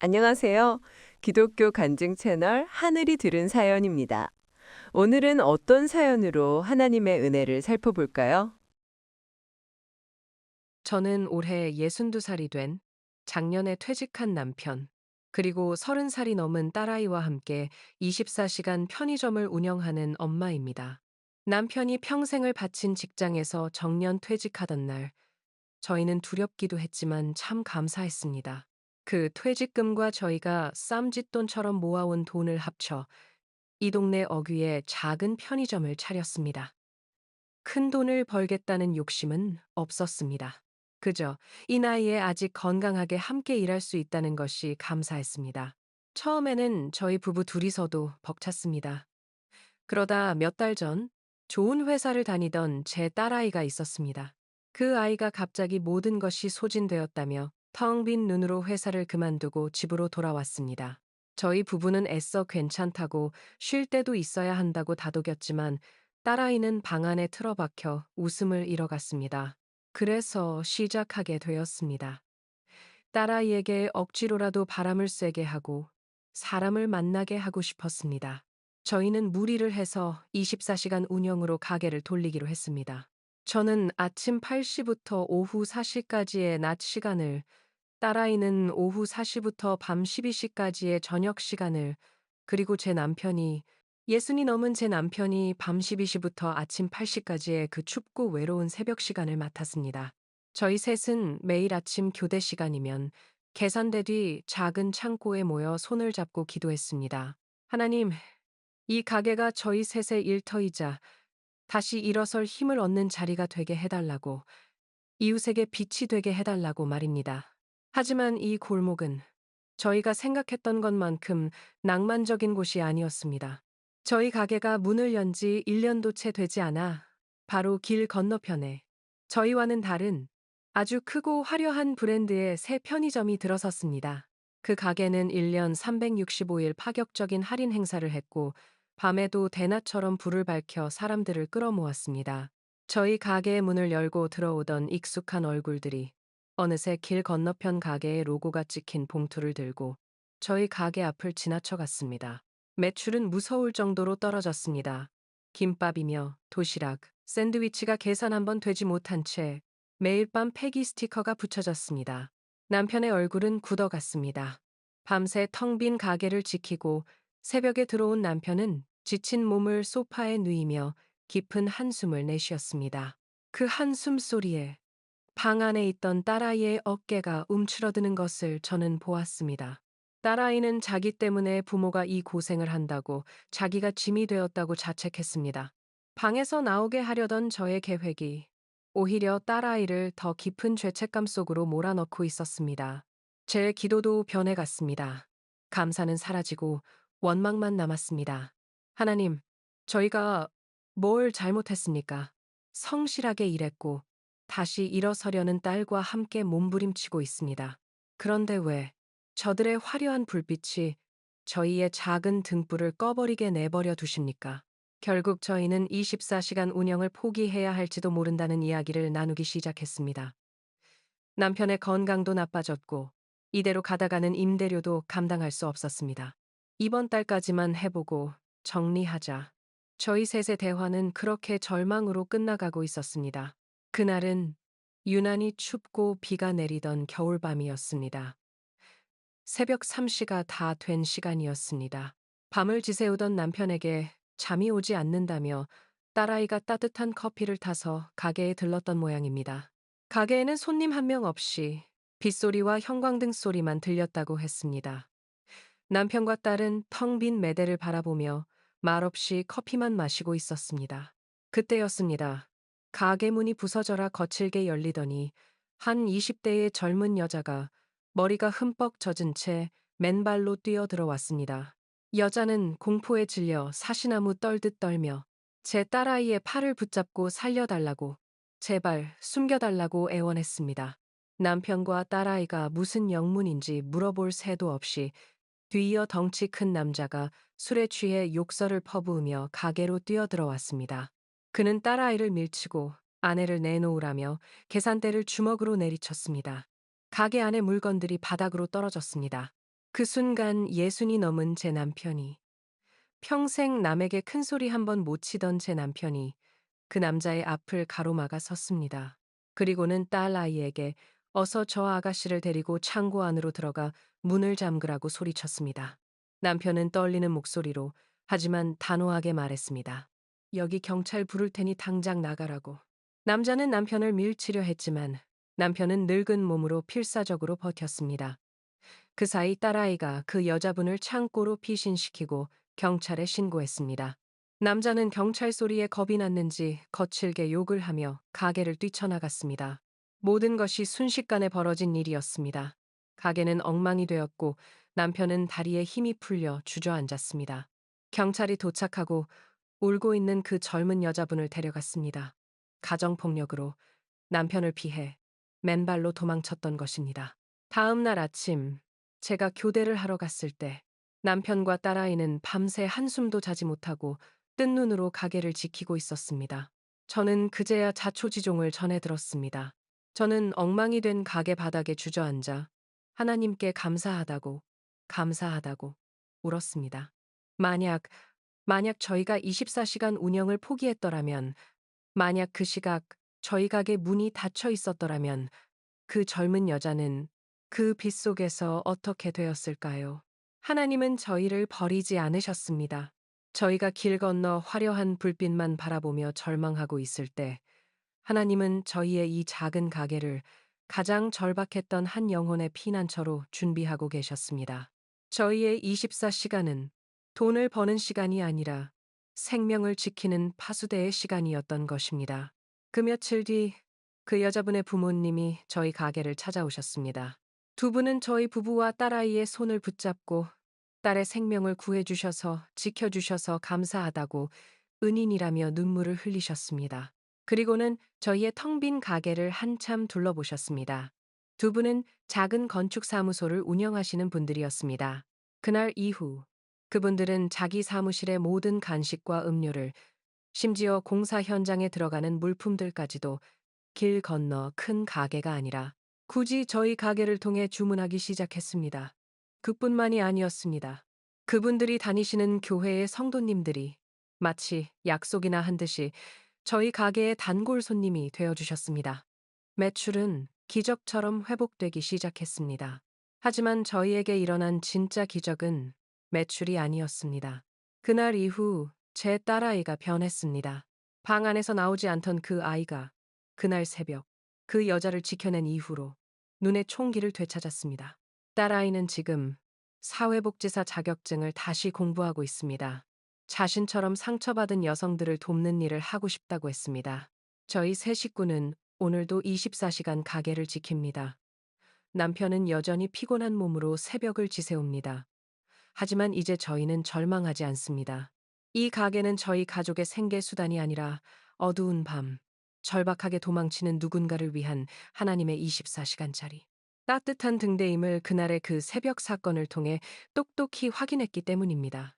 안녕하세요. 기독교 간증 채널 하늘이 들은 사연입니다. 오늘은 어떤 사연으로 하나님의 은혜를 살펴볼까요? 저는 올해 62살이 된 작년에 퇴직한 남편, 그리고 30살이 넘은 딸아이와 함께 24시간 편의점을 운영하는 엄마입니다. 남편이 평생을 바친 직장에서 정년 퇴직하던 날, 저희는 두렵기도 했지만 참 감사했습니다. 그 퇴직금과 저희가 쌈짓돈처럼 모아온 돈을 합쳐 이 동네 어귀에 작은 편의점을 차렸습니다. 큰 돈을 벌겠다는 욕심은 없었습니다. 그저 이 나이에 아직 건강하게 함께 일할 수 있다는 것이 감사했습니다. 처음에는 저희 부부 둘이서도 벅찼습니다. 그러다 몇 달 전 좋은 회사를 다니던 제 딸아이가 있었습니다. 그 아이가 갑자기 모든 것이 소진되었다며 텅 빈 눈으로 회사를 그만두고 집으로 돌아왔습니다. 저희 부부는 애써 괜찮다고 쉴 때도 있어야 한다고 다독였지만 딸아이는 방 안에 틀어박혀 웃음을 잃어갔습니다. 그래서 시작하게 되었습니다. 딸아이에게 억지로라도 바람을 쐬게 하고 사람을 만나게 하고 싶었습니다. 저희는 무리를 해서 24시간 운영으로 가게를 돌리기로 했습니다. 저는 아침 8시부터 오후 4시까지의 낮 시간을, 딸아이는 오후 4시부터 밤 12시까지의 저녁 시간을, 그리고 예순이 넘은 제 남편이 밤 12시부터 아침 8시까지의 그 춥고 외로운 새벽 시간을 맡았습니다. 저희 셋은 매일 아침 교대 시간이면 계산대 뒤 작은 창고에 모여 손을 잡고 기도했습니다. 하나님, 이 가게가 저희 셋의 일터이자 다시 일어설 힘을 얻는 자리가 되게 해달라고, 이웃에게 빛이 되게 해달라고 말입니다. 하지만 이 골목은 저희가 생각했던 것만큼 낭만적인 곳이 아니었습니다. 저희 가게가 문을 연지 1년도 채 되지 않아 바로 길 건너편에 저희와는 다른 아주 크고 화려한 브랜드의 새 편의점이 들어섰습니다. 그 가게는 1년 365일 파격적인 할인 행사를 했고 밤에도 대낮처럼 불을 밝혀 사람들을 끌어모았습니다. 저희 가게의 문을 열고 들어오던 익숙한 얼굴들이 어느새 길 건너편 가게의 로고가 찍힌 봉투를 들고 저희 가게 앞을 지나쳐 갔습니다. 매출은 무서울 정도로 떨어졌습니다. 김밥이며 도시락, 샌드위치가 계산 한번 되지 못한 채 매일 밤 폐기 스티커가 붙여졌습니다. 남편의 얼굴은 굳어갔습니다. 밤새 텅 빈 가게를 지키고 새벽에 들어온 남편은 지친 몸을 소파에 누이며 깊은 한숨을 내쉬었습니다. 그 한숨 소리에 방 안에 있던 딸아이의 어깨가 움츠러드는 것을 저는 보았습니다. 딸아이는 자기 때문에 부모가 이 고생을 한다고, 자기가 짐이 되었다고 자책했습니다. 방에서 나오게 하려던 저의 계획이 오히려 딸아이를 더 깊은 죄책감 속으로 몰아넣고 있었습니다. 제 기도도 변해갔습니다. 감사는 사라지고 원망만 남았습니다. 하나님, 저희가 뭘 잘못했습니까? 성실하게 일했고 다시 일어서려는 딸과 함께 몸부림치고 있습니다. 그런데 왜 저들의 화려한 불빛이 저희의 작은 등불을 꺼버리게 내버려 두십니까? 결국 저희는 24시간 운영을 포기해야 할지도 모른다는 이야기를 나누기 시작했습니다. 남편의 건강도 나빠졌고 이대로 가다가는 임대료도 감당할 수 없었습니다. 이번 달까지만 해보고 정리하자. 저희 셋의 대화는 그렇게 절망으로 끝나가고 있었습니다. 그날은 유난히 춥고 비가 내리던 겨울밤이었습니다. 새벽 3시가 다 된 시간이었습니다. 밤을 지새우던 남편에게 잠이 오지 않는다며 딸아이가 따뜻한 커피를 타서 가게에 들렀던 모양입니다. 가게에는 손님 한 명 없이 빗소리와 형광등 소리만 들렸다고 했습니다. 남편과 딸은 텅 빈 매대를 바라보며 말없이 커피만 마시고 있었습니다. 그때였습니다. 가게 문이 부서져라 거칠게 열리더니 한 20대의 젊은 여자가 머리가 흠뻑 젖은 채 맨발로 뛰어 들어왔습니다. 여자는 공포에 질려 사시나무 떨듯 떨며 제 딸아이의 팔을 붙잡고 살려달라고, 제발 숨겨달라고 애원했습니다. 남편과 딸아이가 무슨 영문인지 물어볼 새도 없이 뒤이어 덩치 큰 남자가 술에 취해 욕설을 퍼부으며 가게로 뛰어들어왔습니다. 그는 딸아이를 밀치고 아내를 내놓으라며 계산대를 주먹으로 내리쳤습니다. 가게 안의 물건들이 바닥으로 떨어졌습니다. 그 순간 예순이 넘은 제 남편이, 평생 남에게 큰 소리 한 번 못 치던 제 남편이 그 남자의 앞을 가로막아 섰습니다. 그리고는 딸아이에게 어서 저 아가씨를 데리고 창고 안으로 들어가 문을 잠그라고 소리쳤습니다. 남편은 떨리는 목소리로 하지만 단호하게 말했습니다. 여기 경찰 부를 테니 당장 나가라고. 남자는 남편을 밀치려 했지만 남편은 늙은 몸으로 필사적으로 버텼습니다. 그 사이 딸아이가 그 여자분을 창고로 피신시키고 경찰에 신고했습니다. 남자는 경찰 소리에 겁이 났는지 거칠게 욕을 하며 가게를 뛰쳐나갔습니다. 모든 것이 순식간에 벌어진 일이었습니다. 가게는 엉망이 되었고 남편은 다리에 힘이 풀려 주저앉았습니다. 경찰이 도착하고 울고 있는 그 젊은 여자분을 데려갔습니다. 가정폭력으로 남편을 피해 맨발로 도망쳤던 것입니다. 다음 날 아침, 제가 교대를 하러 갔을 때 남편과 딸아이는 밤새 한숨도 자지 못하고 뜬 눈으로 가게를 지키고 있었습니다. 저는 그제야 자초지종을 전해 들었습니다. 저는 엉망이 된 가게 바닥에 주저앉아 하나님께 감사하다고 울었습니다. 만약, 만약 저희가 24시간 운영을 포기했더라면, 만약 그 시각 저희 가게 문이 닫혀 있었더라면 그 젊은 여자는 그 빛 속에서 어떻게 되었을까요? 하나님은 저희를 버리지 않으셨습니다. 저희가 길 건너 화려한 불빛만 바라보며 절망하고 있을 때 하나님은 저희의 이 작은 가게를 가장 절박했던 한 영혼의 피난처로 준비하고 계셨습니다. 저희의 24시간은 돈을 버는 시간이 아니라 생명을 지키는 파수대의 시간이었던 것입니다. 그 며칠 뒤 그 여자분의 부모님이 저희 가게를 찾아오셨습니다. 두 분은 저희 부부와 딸아이의 손을 붙잡고 딸의 생명을 구해주셔서 지켜주셔서 감사하다고 은인이라며 눈물을 흘리셨습니다. 그리고는 저희의 텅 빈 가게를 한참 둘러보셨습니다. 두 분은 작은 건축사무소를 운영하시는 분들이었습니다. 그날 이후 그분들은 자기 사무실의 모든 간식과 음료를, 심지어 공사 현장에 들어가는 물품들까지도 길 건너 큰 가게가 아니라 굳이 저희 가게를 통해 주문하기 시작했습니다. 그뿐만이 아니었습니다. 그분들이 다니시는 교회의 성도님들이 마치 약속이나 한 듯이 저희 가게의 단골 손님이 되어주셨습니다. 매출은 기적처럼 회복되기 시작했습니다. 하지만 저희에게 일어난 진짜 기적은 매출이 아니었습니다. 그날 이후 제 딸아이가 변했습니다. 방 안에서 나오지 않던 그 아이가 그날 새벽 그 여자를 지켜낸 이후로 눈에 총기를 되찾았습니다. 딸아이는 지금 사회복지사 자격증을 다시 공부하고 있습니다. 자신처럼 상처받은 여성들을 돕는 일을 하고 싶다고 했습니다. 저희 세 식구는 오늘도 24시간 가게를 지킵니다. 남편은 여전히 피곤한 몸으로 새벽을 지새웁니다. 하지만 이제 저희는 절망하지 않습니다. 이 가게는 저희 가족의 생계 수단이 아니라 어두운 밤, 절박하게 도망치는 누군가를 위한 하나님의 24시간짜리 따뜻한 등대임을 그날의 그 새벽 사건을 통해 똑똑히 확인했기 때문입니다.